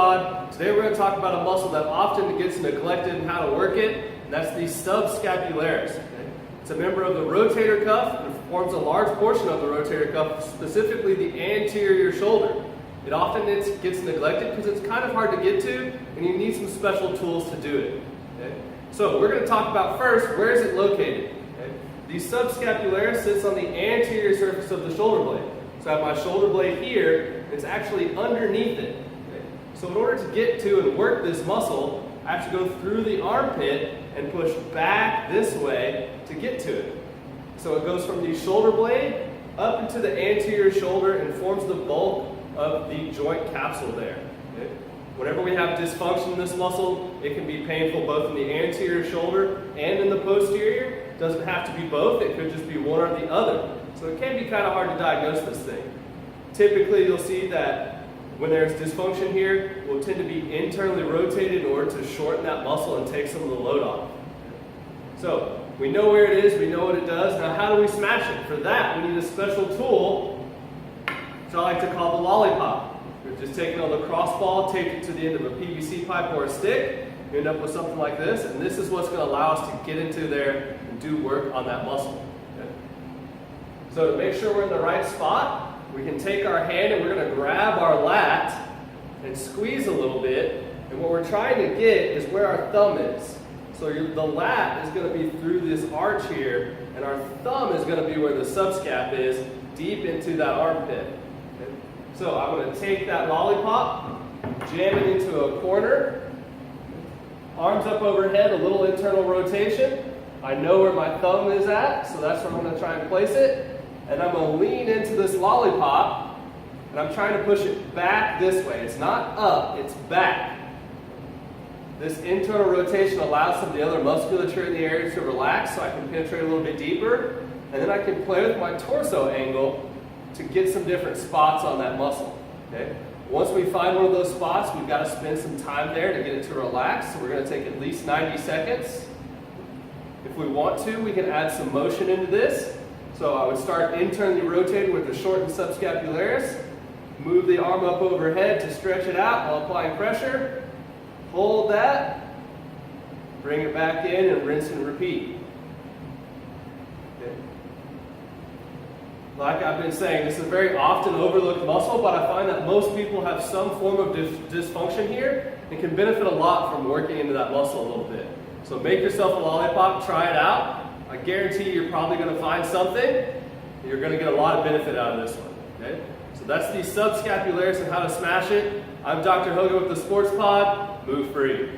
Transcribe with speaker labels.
Speaker 1: Pod. Today we're going to talk about a muscle that often gets neglected and how to work it, and that's the subscapularis. Okay? It's a member of the rotator cuff and forms a large portion of the rotator cuff, specifically the anterior shoulder. It often gets neglected because it's kind of hard to get to, and you need some special tools to do it. Okay? So we're going to talk about first, where is it located? Okay? The subscapularis sits on the anterior surface of the shoulder blade. So I have my shoulder blade here, it's actually underneath it. Okay? So in order to get to and work this muscle, I have to go through the armpit and push back this way to get to it. So it goes from the shoulder blade up into the anterior shoulder and forms the bulk of the joint capsule there. Okay? Whenever we have dysfunction in this muscle, it can be painful both in the anterior shoulder and in the posterior. It doesn't have to be both, it could just be one or the other. So it can be kind of hard to diagnose this thing. Typically you'll see that when there's dysfunction here, it will tend to be internally rotated in order to shorten that muscle and take some of the load off. So we know where it is, we know what it does. Now how do we smash it? For that we need a special tool, which I like to call the lollipop. We're just taking a lacrosse ball, take it to the end of a PVC pipe or a stick, you end up with something like this, and this is what's going to allow us to get into there and do work on that muscle. Okay? So to make sure we're in the right spot, we can take our hand and we're going to grab our lat and squeeze a little bit, and what we're trying to get is where our thumb is. So the lat is going to be through this arch here, and our thumb is going to be where the subscap is, deep into that armpit. Okay? So I'm going to take that lollipop, jam it into a corner, arms up overhead, a little internal rotation. I know where my thumb is at, so that's where I'm going to try and place it. And I'm going to lean into this lollipop, and I'm trying to push it back this way. It's not up, it's back. This internal rotation allows some of the other musculature in the area to relax so I can penetrate a little bit deeper. And then I can play with my torso angle to get some different spots on that muscle. Okay? Once we find one of those spots, we've got to spend some time there to get it to relax. So we're going to take at least 90 seconds. If we want to, we can add some motion into this. So I would start internally rotating with the shortened subscapularis, move the arm up overhead to stretch it out while applying pressure, hold that, bring it back in and rinse and repeat. Okay. Like I've been saying, this is a very often overlooked muscle, but I find that most people have some form of dysfunction here and can benefit a lot from working into that muscle a little bit. So make yourself a lollipop, try it out. I guarantee you're probably going to find something. You're going to get a lot of benefit out of this one. Okay? So that's the subscapularis and how to smash it. I'm Dr. Hogan with the Sports Pod. Move free.